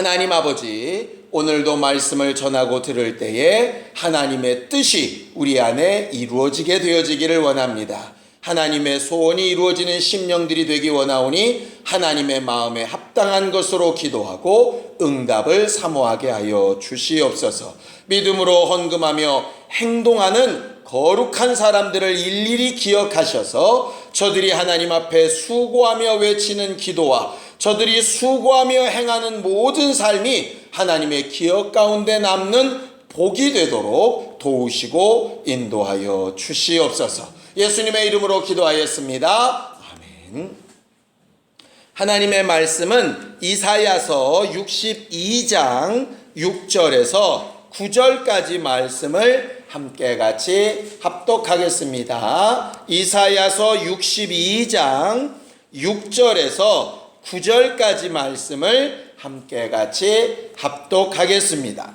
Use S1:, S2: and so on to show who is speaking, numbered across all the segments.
S1: 하나님 아버지, 오늘도 말씀을 전하고 들을 때에 하나님의 뜻이 우리 안에 이루어지게 되어지기를 원합니다. 하나님의 소원이 이루어지는 심령들이 되기 원하오니 하나님의 마음에 합당한 것으로 기도하고 응답을 사모하게 하여 주시옵소서. 믿음으로 헌금하며 행동하는 거룩한 사람들을 일일이 기억하셔서 저들이 하나님 앞에 수고하며 외치는 기도와 저들이 수고하며 행하는 모든 삶이 하나님의 기억 가운데 남는 복이 되도록 도우시고 인도하여 주시옵소서. 예수님의 이름으로 기도하였습니다. 아멘. 하나님의 말씀은 이사야서 62장 6절에서 9절까지 말씀을 함께 같이 합독하겠습니다. 이사야서 62장 6절에서 9절까지 말씀을 함께 같이 합독하겠습니다.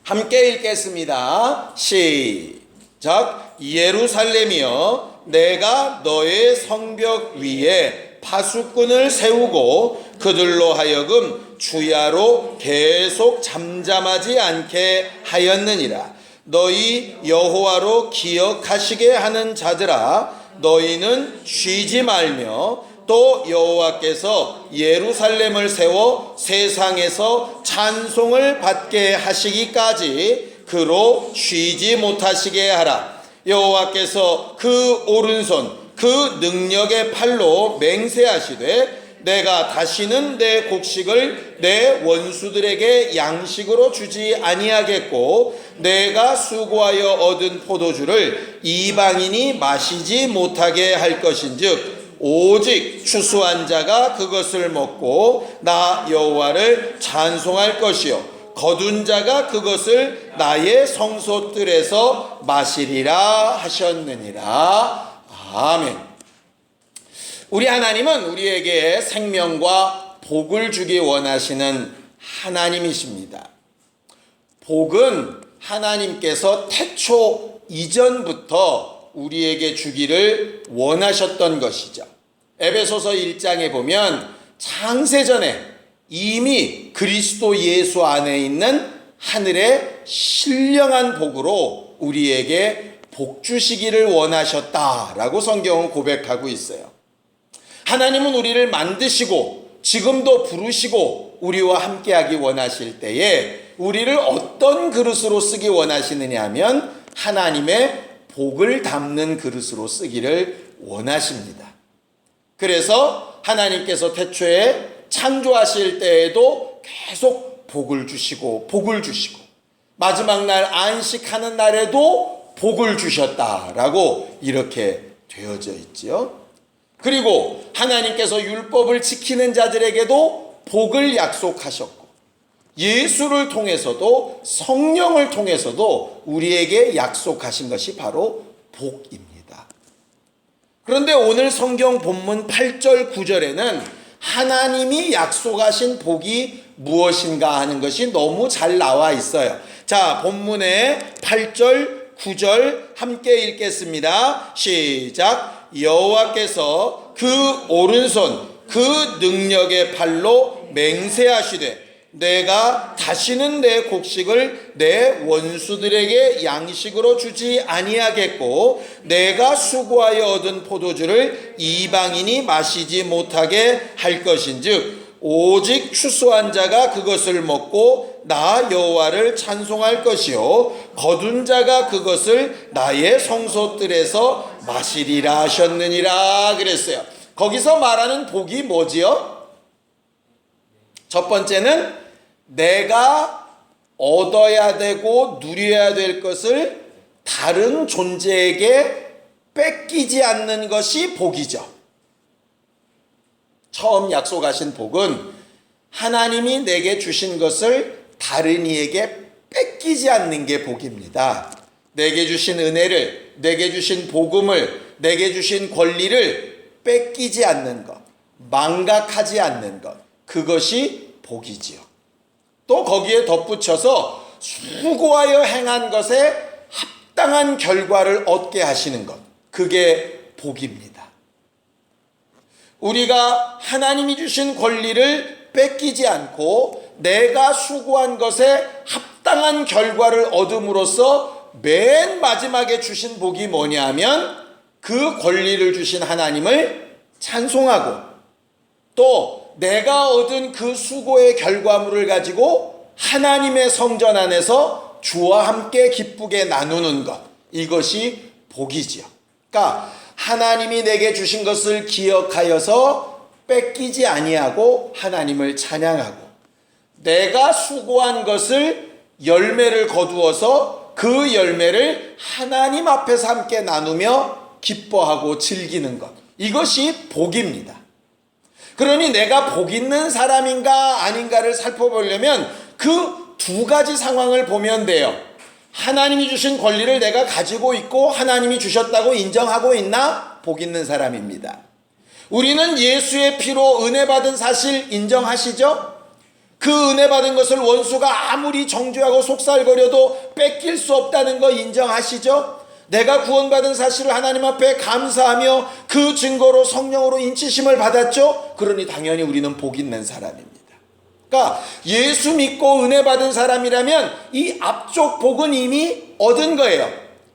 S1: 함께 읽겠습니다. 시작. 예루살렘이여, 내가 너의 성벽 위에 파수꾼을 세우고 그들로 하여금 주야로 계속 잠잠하지 않게 하였느니라. 너희 여호와로 기억하시게 하는 자들아, 너희는 쉬지 말며 또 여호와께서 예루살렘을 세워 세상에서 찬송을 받게 하시기까지 그로 쉬지 못하시게 하라. 여호와께서 그 오른손 그 능력의 팔로 맹세하시되 내가 다시는 내 곡식을 내 원수들에게 양식으로 주지 아니하겠고 내가 수고하여 얻은 포도주를 이방인이 마시지 못하게 할 것인즉 오직 추수한 자가 그것을 먹고 나 여호와를 찬송할 것이요 거둔 자가 그것을 나의 성소뜰에서 마시리라 하셨느니라. 아멘. 우리 하나님은 우리에게 생명과 복을 주기 원하시는 하나님이십니다. 복은 하나님께서 태초 이전부터 우리에게 주기를 원하셨던 것이죠. 에베소서 1장에 보면 창세전에 이미 그리스도 예수 안에 있는 하늘의 신령한 복으로 우리에게 복 주시기를 원하셨다라고 성경은 고백하고 있어요. 하나님은 우리를 만드시고 지금도 부르시고 우리와 함께하기 원하실 때에 우리를 어떤 그릇으로 쓰기 원하시느냐 하면 하나님의 복을 담는 그릇으로 쓰기를 원하십니다. 그래서 하나님께서 태초에 창조하실 때에도 계속 복을 주시고 마지막 날 안식하는 날에도 복을 주셨다라고 이렇게 되어져 있지요. 그리고 하나님께서 율법을 지키는 자들에게도 복을 약속하셨고 예수를 통해서도 성령을 통해서도 우리에게 약속하신 것이 바로 복입니다. 그런데 오늘 성경 본문 8절 9절에는 하나님이 약속하신 복이 무엇인가 하는 것이 너무 잘 나와 있어요. 자, 본문의 8절 9절 함께 읽겠습니다. 시작. 여호와께서 그 오른손 그 능력의 팔로 맹세하시되 내가 다시는 내 곡식을 내 원수들에게 양식으로 주지 아니하겠고 내가 수고하여 얻은 포도주를 이방인이 마시지 못하게 할 것인즉 오직 추수한 자가 그것을 먹고 나 여호와를 찬송할 것이요 거둔 자가 그것을 나의 성소뜰에서 마시리라 하셨느니라 그랬어요. 거기서 말하는 복이 뭐지요? 첫 번째는 내가 얻어야 되고 누려야 될 것을 다른 존재에게 뺏기지 않는 것이 복이죠. 처음 약속하신 복은 하나님이 내게 주신 것을 다른 이에게 뺏기지 않는 게 복입니다. 내게 주신 은혜를, 내게 주신 복음을, 내게 주신 권리를 뺏기지 않는 것, 망각하지 않는 것, 그것이 복이지요. 또 거기에 덧붙여서 수고하여 행한 것에 합당한 결과를 얻게 하시는 것, 그게 복입니다. 우리가 하나님이 주신 권리를 뺏기지 않고 내가 수고한 것에 합당한 결과를 얻음으로써 맨 마지막에 주신 복이 뭐냐면 그 권리를 주신 하나님을 찬송하고 또 내가 얻은 그 수고의 결과물을 가지고 하나님의 성전 안에서 주와 함께 기쁘게 나누는 것, 이것이 복이지요. 그러니까 하나님이 내게 주신 것을 기억하여서 뺏기지 아니하고 하나님을 찬양하고 내가 수고한 것을 열매를 거두어서 그 열매를 하나님 앞에서 함께 나누며 기뻐하고 즐기는 것, 이것이 복입니다. 그러니 내가 복 있는 사람인가 아닌가를 살펴보려면 그 두 가지 상황을 보면 돼요. 하나님이 주신 권리를 내가 가지고 있고 하나님이 주셨다고 인정하고 있나? 복 있는 사람입니다. 우리는 예수의 피로 은혜 받은 사실 인정하시죠? 그 은혜 받은 것을 원수가 아무리 정죄하고 속살거려도 뺏길 수 없다는 거 인정하시죠? 내가 구원받은 사실을 하나님 앞에 감사하며 그 증거로 성령으로 인치심을 받았죠? 그러니 당연히 우리는 복 있는 사람입니다. 그러니까 예수 믿고 은혜 받은 사람이라면 이 앞쪽 복은 이미 얻은 거예요.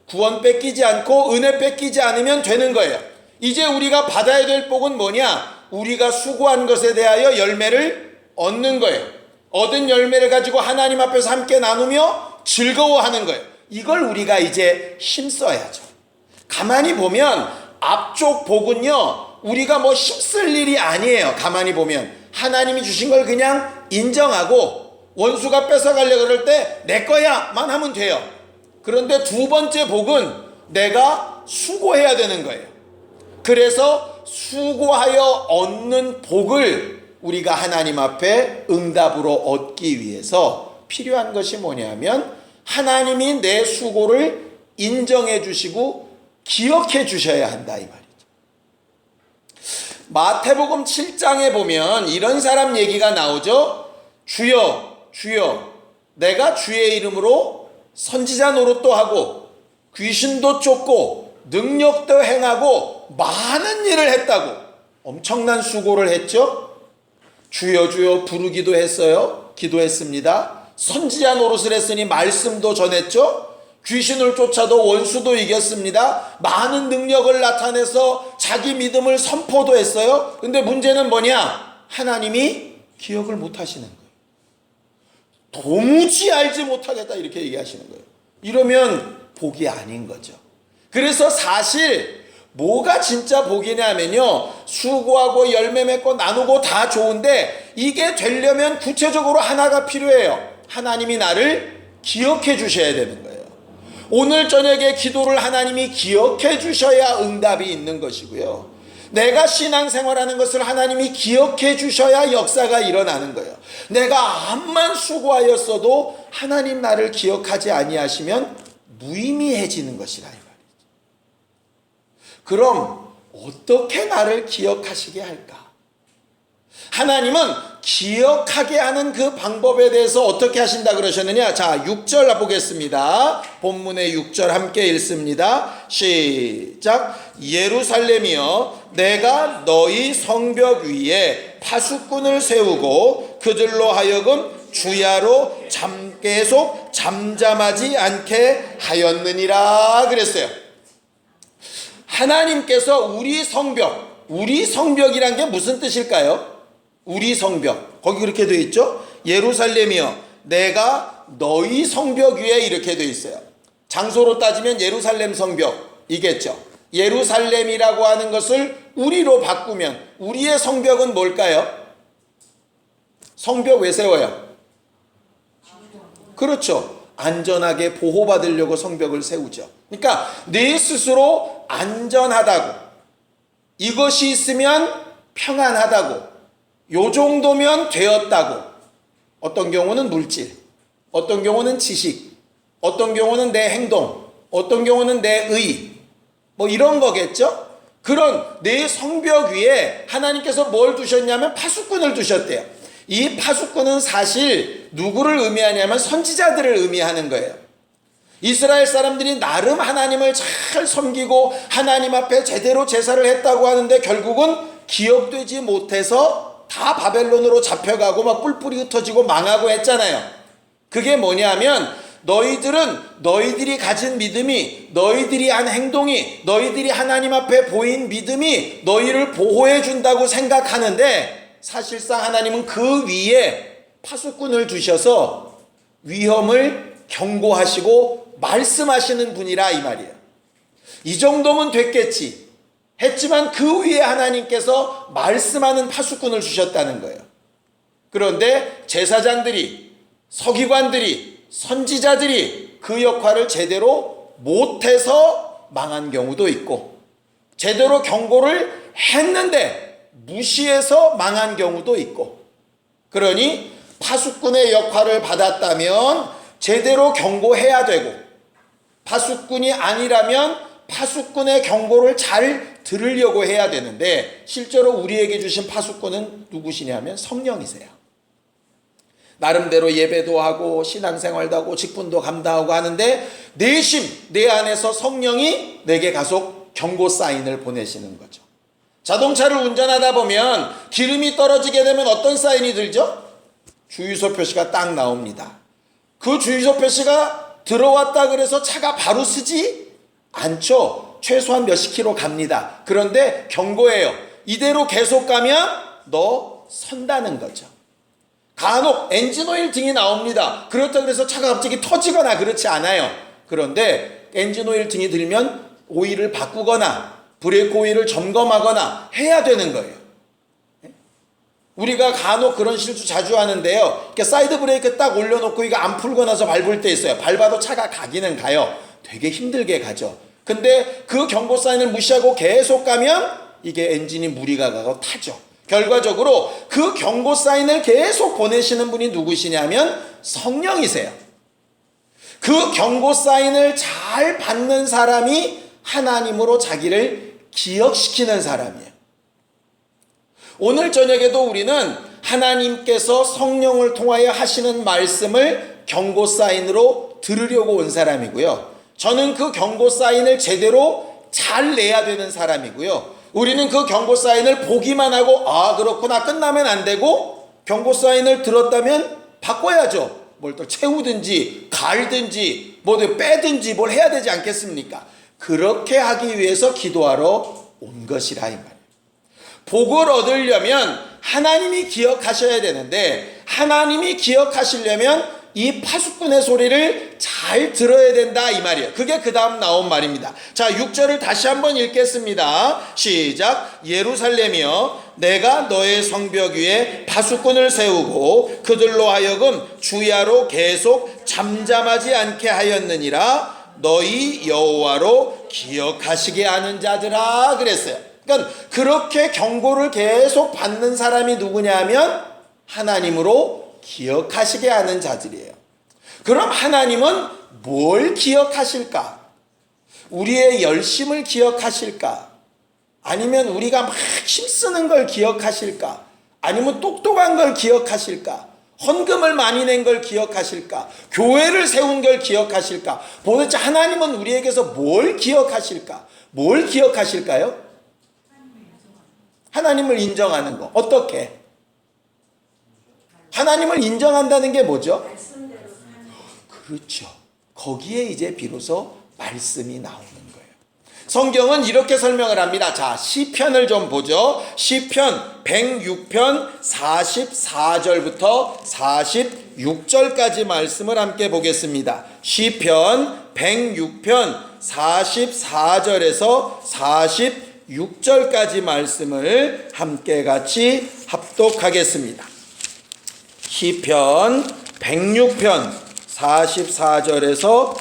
S1: 구원 뺏기지 않고 은혜 뺏기지 않으면 되는 거예요. 이제 우리가 받아야 될 복은 뭐냐? 우리가 수고한 것에 대하여 열매를 얻는 거예요. 얻은 열매를 가지고 하나님 앞에서 함께 나누며 즐거워하는 거예요. 이걸 우리가 이제 힘써야죠. 가만히 보면 앞쪽 복은요, 우리가 뭐 힘쓸 일이 아니에요. 가만히 보면 하나님이 주신 걸 그냥 인정하고 원수가 뺏어가려고 그럴 때 내 거야만 하면 돼요. 그런데 두 번째 복은 내가 수고해야 되는 거예요. 그래서 수고하여 얻는 복을 우리가 하나님 앞에 응답으로 얻기 위해서 필요한 것이 뭐냐면 하나님이 내 수고를 인정해 주시고 기억해 주셔야 한다, 이 말이죠. 마태복음 7장에 보면 이런 사람 얘기가 나오죠. 주여 주여 내가 주의 이름으로 선지자 노릇도 하고 귀신도 쫓고 능력도 행하고 많은 일을 했다고. 엄청난 수고를 했죠. 주여 주여 부르기도 했어요. 기도했습니다. 선지자 노릇을 했으니 말씀도 전했죠. 귀신을 쫓아도 원수도 이겼습니다. 많은 능력을 나타내서 자기 믿음을 선포도 했어요. 근데 문제는 뭐냐? 하나님이 기억을 못 하시는 거예요. 도무지 알지 못하겠다 이렇게 얘기하시는 거예요. 이러면 복이 아닌 거죠. 그래서 사실 뭐가 진짜 복이냐면요, 수고하고 열매 맺고 나누고 다 좋은데 이게 되려면 구체적으로 하나가 필요해요. 하나님이 나를 기억해 주셔야 되는 거예요. 오늘 저녁에 기도를 하나님이 기억해 주셔야 응답이 있는 것이고요. 내가 신앙생활하는 것을 하나님이 기억해 주셔야 역사가 일어나는 거예요. 내가 암만 수고하였어도 하나님 나를 기억하지 아니하시면 무의미해지는 것이라 이 말이죠. 그럼 어떻게 나를 기억하시게 할까? 하나님은 기억하게 하는 그 방법에 대해서 어떻게 하신다 그러셨느냐? 자, 6절 보겠습니다. 본문의 6절 함께 읽습니다. 시작. 예루살렘이여 내가 너희 성벽 위에 파수꾼을 세우고 그들로 하여금 주야로 계속 잠잠하지 않게 하였느니라 그랬어요. 하나님께서 우리 성벽이란 게 무슨 뜻일까요? 우리 성벽, 거기 그렇게 되어 있죠. 예루살렘이여 내가 너희 성벽 위에 이렇게 되어 있어요. 장소로 따지면 예루살렘 성벽이겠죠. 예루살렘이라고 하는 것을 우리로 바꾸면 우리의 성벽은 뭘까요? 성벽 왜 세워요? 그렇죠. 안전하게 보호받으려고 성벽을 세우죠. 그러니까 내 스스로 안전하다고, 이것이 있으면 평안하다고, 요 정도면 되었다고. 어떤 경우는 물질, 어떤 경우는 지식, 어떤 경우는 내 행동, 어떤 경우는 내 의, 뭐 이런 거겠죠. 그런 내 성벽 위에 하나님께서 뭘 두셨냐면 파수꾼을 두셨대요. 이 파수꾼은 사실 누구를 의미하냐면 선지자들을 의미하는 거예요. 이스라엘 사람들이 나름 하나님을 잘 섬기고 하나님 앞에 제대로 제사를 했다고 하는데 결국은 기억되지 못해서 다 바벨론으로 잡혀가고 막 뿔뿔이 흩어지고 망하고 했잖아요. 그게 뭐냐면 너희들은 너희들이 가진 믿음이, 너희들이 한 행동이, 너희들이 하나님 앞에 보인 믿음이 너희를 보호해 준다고 생각하는데, 사실상 하나님은 그 위에 파수꾼을 두셔서 위험을 경고하시고 말씀하시는 분이라 이 말이에요. 이 정도면 됐겠지 했지만 그 위에 하나님께서 말씀하는 파수꾼을 주셨다는 거예요. 그런데 제사장들이, 서기관들이, 선지자들이 그 역할을 제대로 못해서 망한 경우도 있고, 제대로 경고를 했는데 무시해서 망한 경우도 있고, 그러니 파수꾼의 역할을 받았다면 제대로 경고해야 되고, 파수꾼이 아니라면 파수꾼의 경고를 잘 들으려고 해야 되는데, 실제로 우리에게 주신 파수꾼은 누구시냐면 성령이세요. 나름대로 예배도 하고 신앙생활도 하고 직분도 감당하고 하는데 내심 내 안에서 성령이 내게 가속 경고 사인을 보내시는 거죠. 자동차를 운전하다 보면 기름이 떨어지게 되면 어떤 사인이 들죠? 주유소 표시가 딱 나옵니다. 그 주유소 표시가 들어왔다 그래서 차가 바로 쓰지 않죠. 최소한 몇십 킬로 갑니다. 그런데 경고해요. 이대로 계속 가면 너 선다는 거죠. 간혹 엔진오일 등이 나옵니다. 그렇다고 해서 차가 갑자기 터지거나 그렇지 않아요. 그런데 엔진오일 등이 들면 오일을 바꾸거나 브레이크 오일을 점검하거나 해야 되는 거예요. 우리가 간혹 그런 실수 자주 하는데요. 이렇게 사이드 브레이크 딱 올려놓고 이거 안 풀고 나서 밟을 때 있어요. 밟아도 차가 가기는 가요. 되게 힘들게 가죠. 근데 그 경고 사인을 무시하고 계속 가면 이게 엔진이 무리가 가고 타죠. 결과적으로 그 경고 사인을 계속 보내시는 분이 누구시냐면 성령이세요. 그 경고 사인을 잘 받는 사람이 하나님으로 자기를 기억시키는 사람이에요. 오늘 저녁에도 우리는 하나님께서 성령을 통하여 하시는 말씀을 경고 사인으로 들으려고 온 사람이고요. 저는 그 경고 사인을 제대로 잘 내야 되는 사람이고요. 우리는 그 경고 사인을 보기만 하고 아 그렇구나 끝나면 안 되고, 경고 사인을 들었다면 바꿔야죠. 뭘 또 채우든지 갈든지 뭐 빼든지 뭘 해야 되지 않겠습니까? 그렇게 하기 위해서 기도하러 온 것이라 이 말이에요. 복을 얻으려면 하나님이 기억하셔야 되는데, 하나님이 기억하시려면 이 파수꾼의 소리를 잘 들어야 된다 이 말이에요. 그게 그 다음 나온 말입니다. 자, 6절을 다시 한번 읽겠습니다. 시작. 예루살렘이여 내가 너의 성벽 위에 파수꾼을 세우고 그들로 하여금 주야로 계속 잠잠하지 않게 하였느니라. 너희 여호와로 기억하시게 하는 자들아 그랬어요. 그러니까 그렇게 경고를 계속 받는 사람이 누구냐면 하나님으로 기억하시게 하는 자들이에요. 그럼 하나님은 뭘 기억하실까? 우리의 열심을 기억하실까? 아니면 우리가 막 힘쓰는 걸 기억하실까? 아니면 똑똑한 걸 기억하실까? 헌금을 많이 낸 걸 기억하실까? 교회를 세운 걸 기억하실까? 도대체 하나님은 우리에게서 뭘 기억하실까? 뭘 기억하실까요? 하나님을 인정하는 거. 어떻게? 하나님을 인정한다는 게 뭐죠? 그렇죠. 거기에 이제 비로소 말씀이 나오는 거예요. 성경은 이렇게 설명을 합니다. 자, 시편을 좀 보죠. 시편 106편 44절부터 46절까지 말씀을 함께 보겠습니다. 시편 106편 44절에서 46절까지 말씀을 함께 같이 합독하겠습니다. 시편 106편 44절에서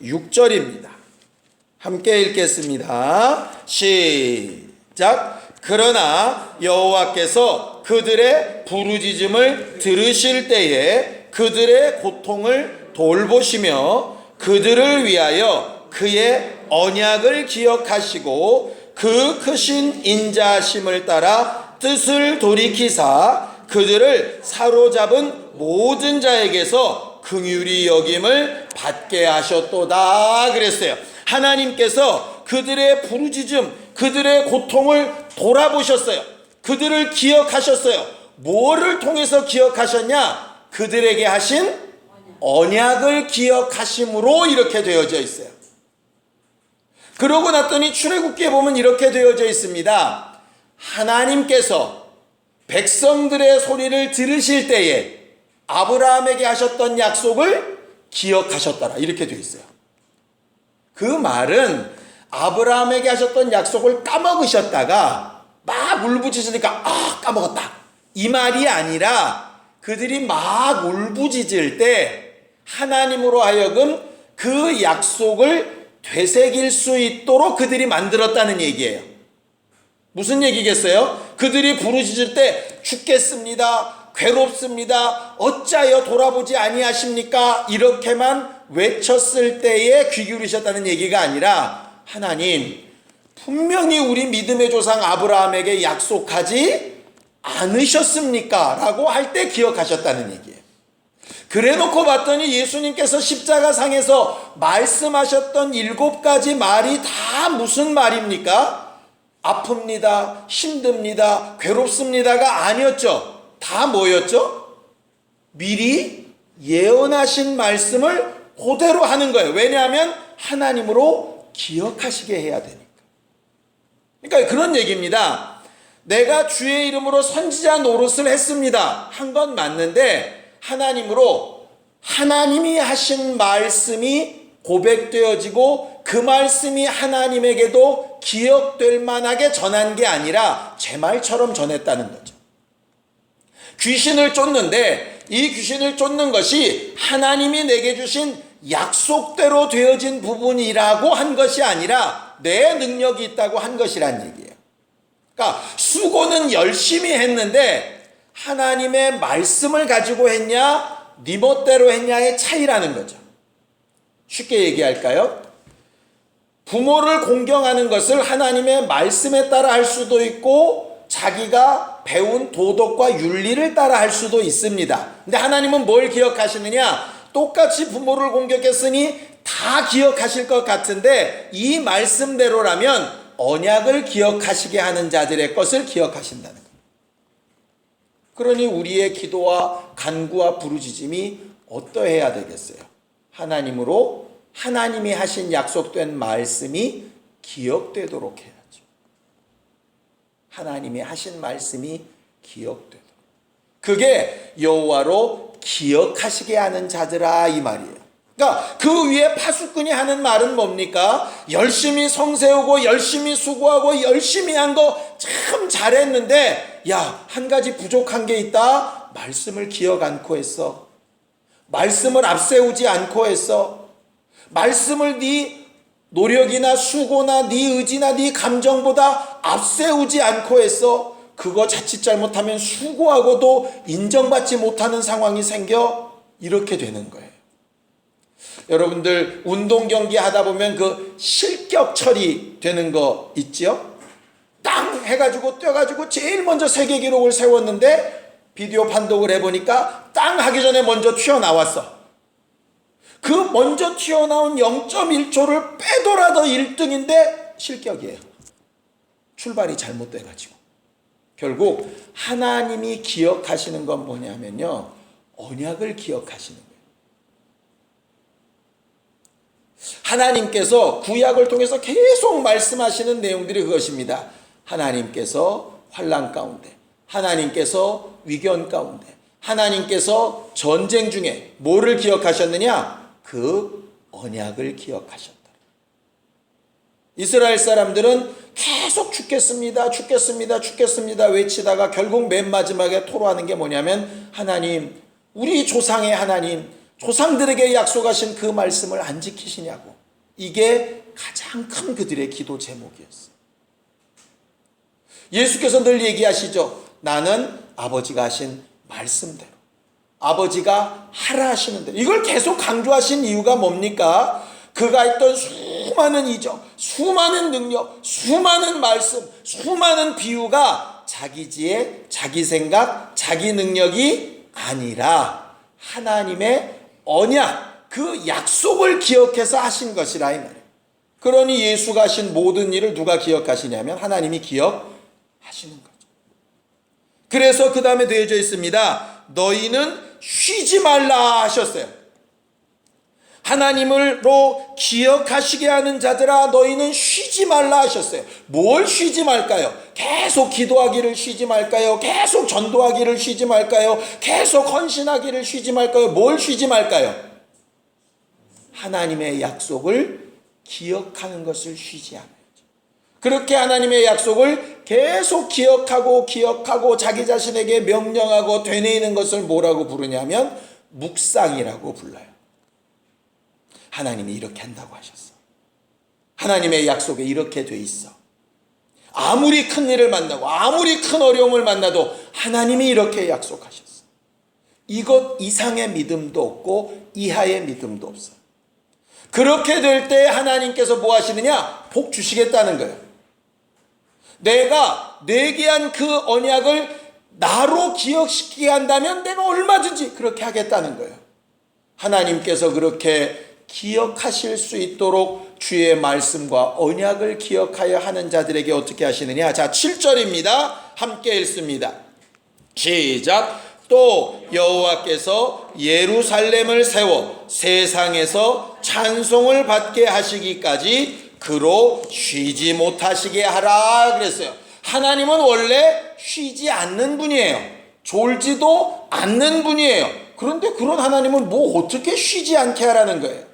S1: 46절입니다. 함께 읽겠습니다. 시작. 그러나 여호와께서 그들의 부르짖음을 들으실 때에 그들의 고통을 돌보시며 그들을 위하여 그의 언약을 기억하시고 그 크신 인자하심을 따라 뜻을 돌이키사 그들을 사로잡은 모든 자에게서 긍휼히 여김을 받게 하셨도다 그랬어요. 하나님께서 그들의 부르짖음, 그들의 고통을 돌아보셨어요. 그들을 기억하셨어요. 뭐를 통해서 기억하셨냐? 그들에게 하신 언약을 기억하심으로 이렇게 되어져 있어요. 그러고 났더니 출애굽기에 보면 이렇게 되어져 있습니다. 하나님께서 백성들의 소리를 들으실 때에 아브라함에게 하셨던 약속을 기억하셨더라. 이렇게 되어 있어요. 그 말은 아브라함에게 하셨던 약속을 까먹으셨다가 막 울부짖으니까 까먹었다. 이 말이 아니라 그들이 막 울부짖을 때 하나님으로 하여금 그 약속을 되새길 수 있도록 그들이 만들었다는 얘기예요. 무슨 얘기겠어요? 그들이 부르짖을 때 죽겠습니다. 괴롭습니다. 어찌하여 돌아보지 아니하십니까? 이렇게만 외쳤을 때에 귀 기울이셨다는 얘기가 아니라 하나님 분명히 우리 믿음의 조상 아브라함에게 약속하지 않으셨습니까? 라고 할 때 기억하셨다는 얘기예요. 그래 놓고 봤더니 예수님께서 십자가상에서 말씀하셨던 7가지 말이 다 무슨 말입니까? 아픕니다. 힘듭니다. 괴롭습니다가 아니었죠. 다 뭐였죠? 미리 예언하신 말씀을 그대로 하는 거예요. 왜냐하면 하나님으로 기억하시게 해야 되니까. 그러니까 그런 얘기입니다. 내가 주의 이름으로 선지자 노릇을 했습니다. 한 건 맞는데 하나님으로 하나님이 하신 말씀이 고백되어지고 그 말씀이 하나님에게도 기억될 만하게 전한 게 아니라 제 말처럼 전했다는 거죠. 귀신을 쫓는데 이 귀신을 쫓는 것이 하나님이 내게 주신 약속대로 되어진 부분이라고 한 것이 아니라 내 능력이 있다고 한 것이란 얘기예요. 그러니까 수고는 열심히 했는데 하나님의 말씀을 가지고 했냐 네 멋대로 했냐의 차이라는 거죠. 쉽게 얘기할까요? 부모를 공경하는 것을 하나님의 말씀에 따라 할 수도 있고 자기가 배운 도덕과 윤리를 따라 할 수도 있습니다. 근데 하나님은 뭘 기억하시느냐? 똑같이 부모를 공격했으니 다 기억하실 것 같은데 이 말씀대로라면 언약을 기억하시게 하는 자들의 것을 기억하신다는 거예요. 그러니 우리의 기도와 간구와 부르짖음이 어떠해야 되겠어요? 하나님으로 하나님이 하신 약속된 말씀이 기억되도록 해야죠. 하나님이 하신 말씀이 기억되도록. 그게 여호와로 기억하시게 하는 자들아 이 말이에요. 그러니까 그 위에 파수꾼이 하는 말은 뭡니까? 열심히 성세우고 열심히 수고하고 열심히 한 거 참 잘했는데 야, 한 가지 부족한 게 있다. 말씀을 기억 않고 했어. 말씀을 앞세우지 않고 했어. 말씀을 네 노력이나 수고나 네 의지나 네 감정보다 앞세우지 않고 했어. 그거 자칫 잘못하면 수고하고도 인정받지 못하는 상황이 생겨 이렇게 되는 거예요. 여러분들 운동 경기 하다 보면 그 실격 처리되는 거 있죠? 땅 해가지고 뛰어가지고 제일 먼저 세계 기록을 세웠는데 비디오 판독을 해보니까 땅 하기 전에 먼저 튀어나왔어. 그 먼저 튀어나온 0.1초를 빼더라도 1등인데 실격이에요. 출발이 잘못돼가지고. 결국 하나님이 기억하시는 건 뭐냐면요, 언약을 기억하시는 거예요. 하나님께서 구약을 통해서 계속 말씀하시는 내용들이 그것입니다. 하나님께서 환난 가운데, 하나님께서 위기원 가운데, 하나님께서 전쟁 중에 뭐를 기억하셨느냐? 그 언약을 기억하셨다. 이스라엘 사람들은 계속 죽겠습니다, 죽겠습니다, 죽겠습니다 외치다가 결국 맨 마지막에 토로하는 게 뭐냐면 하나님, 우리 조상의 하나님, 조상들에게 약속하신 그 말씀을 안 지키시냐고. 이게 가장 큰 그들의 기도 제목이었어요. 예수께서 늘 얘기하시죠. 나는 아버지가 하신 말씀대로, 아버지가 하라 하시는 대로. 이걸 계속 강조하신 이유가 뭡니까? 그가 했던 수많은 이적, 수많은 능력, 수많은 말씀, 수많은 비유가 자기 지혜, 자기 생각, 자기 능력이 아니라 하나님의 언약, 그 약속을 기억해서 하신 것이라 이 말이에요. 그러니 예수가 하신 모든 일을 누가 기억하시냐면 하나님이 기억하시는 거죠. 그래서 그 다음에 되어져 있습니다. 너희는 쉬지 말라 하셨어요. 하나님으로 기억하시게 하는 자들아 너희는 쉬지 말라 하셨어요. 뭘 쉬지 말까요? 계속 기도하기를 쉬지 말까요? 계속 전도하기를 쉬지 말까요? 계속 헌신하기를 쉬지 말까요? 뭘 쉬지 말까요? 하나님의 약속을 기억하는 것을 쉬지 않아야죠. 그렇게 하나님의 약속을 계속 기억하고 자기 자신에게 명령하고 되뇌이는 것을 뭐라고 부르냐면 묵상이라고 불러요. 하나님이 이렇게 한다고 하셨어. 하나님의 약속에 이렇게 돼 있어. 아무리 큰 일을 만나고 아무리 큰 어려움을 만나도 하나님이 이렇게 약속하셨어. 이것 이상의 믿음도 없고 이하의 믿음도 없어. 그렇게 될 때 하나님께서 뭐 하시느냐? 복 주시겠다는 거예요. 내가 내게 한 그 언약을 나로 기억시키게 한다면 내가 얼마든지 그렇게 하겠다는 거예요. 하나님께서 그렇게 기억하실 수 있도록 주의 말씀과 언약을 기억하여 하는 자들에게 어떻게 하시느냐? 자, 7절입니다. 함께 읽습니다. 시작. 또 여호와께서 예루살렘을 세워 세상에서 찬송을 받게 하시기까지 그로 쉬지 못하시게 하라 그랬어요. 하나님은 원래 쉬지 않는 분이에요. 졸지도 않는 분이에요. 그런데 그런 하나님은 뭐 어떻게 쉬지 않게 하라는 거예요?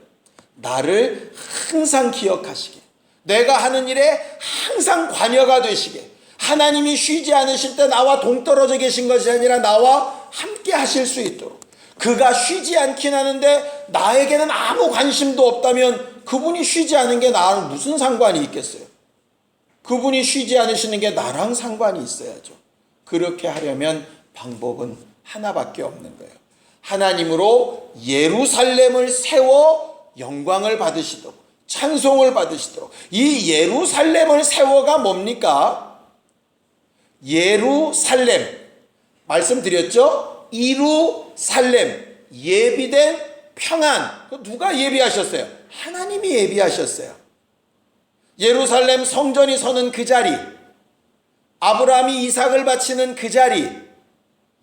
S1: 나를 항상 기억하시게, 내가 하는 일에 항상 관여가 되시게, 하나님이 쉬지 않으실 때 나와 동떨어져 계신 것이 아니라 나와 함께 하실 수 있도록, 그가 쉬지 않긴 하는데 나에게는 아무 관심도 없다면 그분이 쉬지 않은 게 나랑 무슨 상관이 있겠어요? 그분이 쉬지 않으시는 게 나랑 상관이 있어야죠. 그렇게 하려면 방법은 하나밖에 없는 거예요. 하나님으로 예루살렘을 세워 영광을 받으시도록, 찬송을 받으시도록. 이 예루살렘을 세워가 뭡니까? 예루살렘, 말씀드렸죠? 이루살렘, 예비된 평안. 누가 예비하셨어요? 하나님이 예비하셨어요. 예루살렘 성전이 서는 그 자리, 아브라함이 이삭을 바치는 그 자리,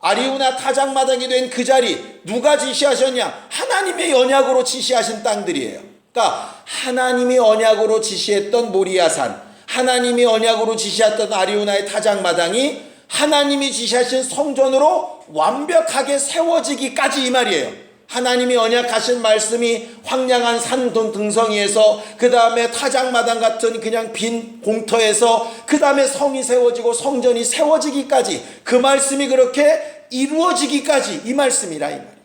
S1: 아리우나 타작마당이 된 그 자리, 누가 지시하셨냐? 하나님의 언약으로 지시하신 땅들이에요. 그러니까 하나님이 언약으로 지시했던 모리아산, 하나님이 언약으로 지시했던 아리우나의 타작마당이 하나님이 지시하신 성전으로 완벽하게 세워지기까지 이 말이에요. 하나님이 언약하신 말씀이 황량한 산 등성이에서, 그 다음에 타작마당 같은 그냥 빈 공터에서, 그 다음에 성이 세워지고 성전이 세워지기까지, 그 말씀이 그렇게 이루어지기까지 이 말씀이라 이 말이에요.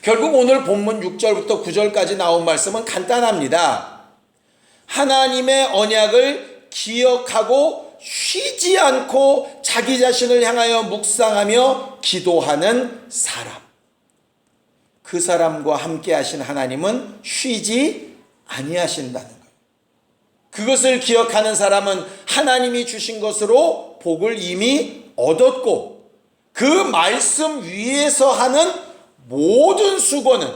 S1: 결국 오늘 본문 6절부터 9절까지 나온 말씀은 간단합니다. 하나님의 언약을 기억하고 쉬지 않고 자기 자신을 향하여 묵상하며 기도하는 사람, 그 사람과 함께 하신 하나님은 쉬지 아니하신다는 거예요. 그것을 기억하는 사람은 하나님이 주신 것으로 복을 이미 얻었고, 그 말씀 위에서 하는 모든 수고는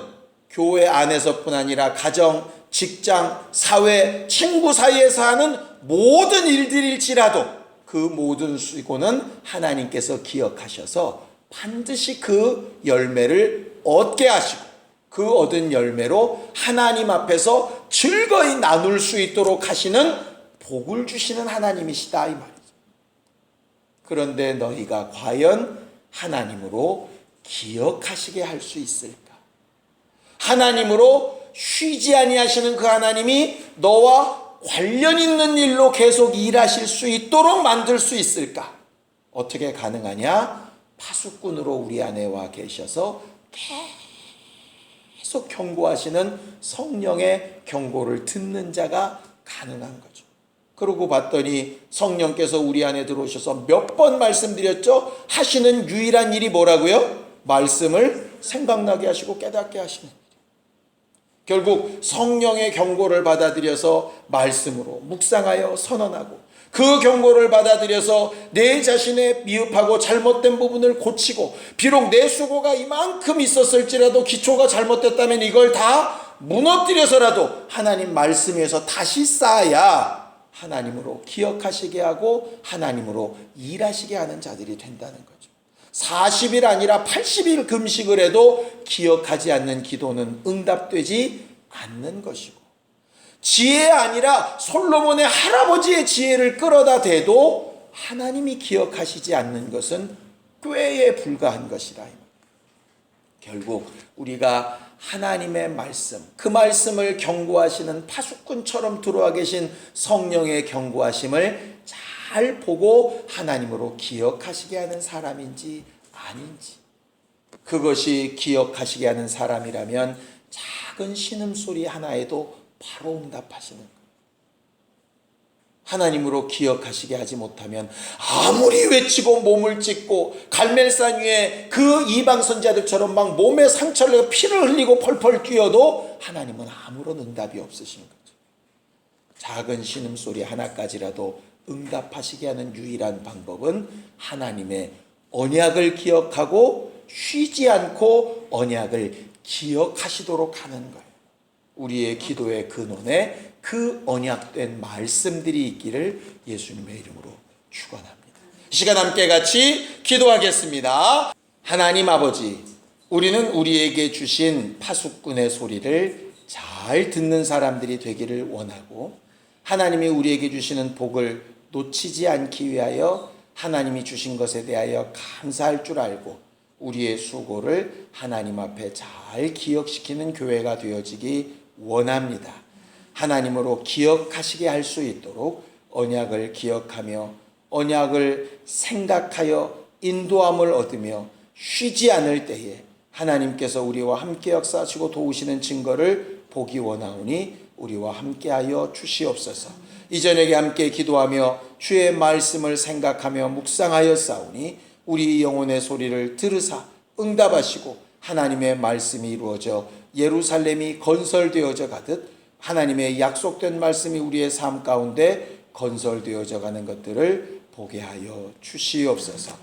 S1: 교회 안에서뿐 아니라 가정, 직장, 사회, 친구 사이에서 하는 모든 일들일지라도 그 모든 수고는 하나님께서 기억하셔서 반드시 그 열매를 얻게 하시고, 그 얻은 열매로 하나님 앞에서 즐거이 나눌 수 있도록 하시는 복을 주시는 하나님이시다 이 말이죠. 그런데 너희가 과연 하나님으로 기억하시게 할 수 있을까? 하나님으로 쉬지 아니하시는 그 하나님이 너와 관련 있는 일로 계속 일하실 수 있도록 만들 수 있을까? 어떻게 가능하냐? 파수꾼으로 우리 안에 와 계셔서 계속 경고하시는 성령의 경고를 듣는 자가 가능한 거죠. 그러고 봤더니 성령께서 우리 안에 들어오셔서 몇 번 말씀드렸죠? 하시는 유일한 일이 뭐라고요? 말씀을 생각나게 하시고 깨닫게 하시는 일이에요. 결국 성령의 경고를 받아들여서 말씀으로 묵상하여 선언하고, 그 경고를 받아들여서 내 자신의 미흡하고 잘못된 부분을 고치고, 비록 내 수고가 이만큼 있었을지라도 기초가 잘못됐다면 이걸 다 무너뜨려서라도 하나님 말씀 위에서 다시 쌓아야 하나님으로 기억하시게 하고 하나님으로 일하시게 하는 자들이 된다는 거죠. 40일 아니라 80일 금식을 해도 기억하지 않는 기도는 응답되지 않는 것이고, 지혜 아니라 솔로몬의 할아버지의 지혜를 끌어다 대도 하나님이 기억하시지 않는 것은 꾀에 불과한 것이라. 결국 우리가 하나님의 말씀, 그 말씀을 경고하시는 파수꾼처럼 들어와 계신 성령의 경고하심을 잘 보고 하나님으로 기억하시게 하는 사람인지 아닌지, 그것이 기억하시게 하는 사람이라면 작은 신음소리 하나에도 바로 응답하시는 거예요. 하나님으로 기억하시게 하지 못하면 아무리 외치고 몸을 찢고 갈멜산 위에 그 이방 선지자들처럼 막 몸에 상처를 내고 피를 흘리고 펄펄 뛰어도 하나님은 아무런 응답이 없으신 거죠. 작은 신음소리 하나까지라도 응답하시게 하는 유일한 방법은 하나님의 언약을 기억하고 쉬지 않고 언약을 기억하시도록 하는 거예요. 우리의 기도의 근원에 그 언약된 말씀들이 있기를 예수님의 이름으로 축원합니다. 이 시간 함께 같이 기도하겠습니다. 하나님 아버지, 우리는 우리에게 주신 파수꾼의 소리를 잘 듣는 사람들이 되기를 원하고, 하나님이 우리에게 주시는 복을 놓치지 않기 위하여 하나님이 주신 것에 대하여 감사할 줄 알고 우리의 수고를 하나님 앞에 잘 기억시키는 교회가 되어지기 원합니다. 하나님으로 기억하시게 할 수 있도록 언약을 기억하며 언약을 생각하여 인도함을 얻으며 쉬지 않을 때에 하나님께서 우리와 함께 역사하시고 도우시는 증거를 보기 원하오니 우리와 함께하여 주시옵소서. 이전에게 함께 기도하며 주의 말씀을 생각하며 묵상하여 싸우니 우리 영혼의 소리를 들으사 응답하시고 하나님의 말씀이 이루어져 예루살렘이 건설되어져 가듯 하나님의 약속된 말씀이 우리의 삶 가운데 건설되어져 가는 것들을 보게 하여 주시옵소서.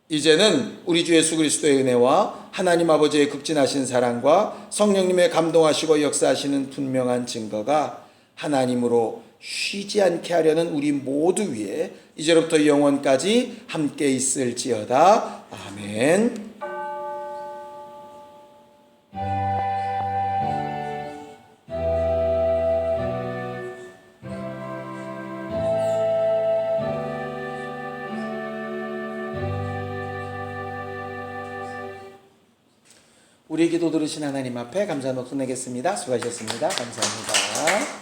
S1: 이제는 우리 주 예수 그리스도의 은혜와 하나님 아버지의 극진하신 사랑과 성령님의 감동하시고 역사하시는 분명한 증거가 하나님으로 쉬지 않게 하려는 우리 모두 위에 이제로부터 영원까지 함께 있을지어다. 아멘. 우리 기도 들으신 하나님 앞에 감사 녹슨 내겠습니다. 수고하셨습니다. 감사합니다.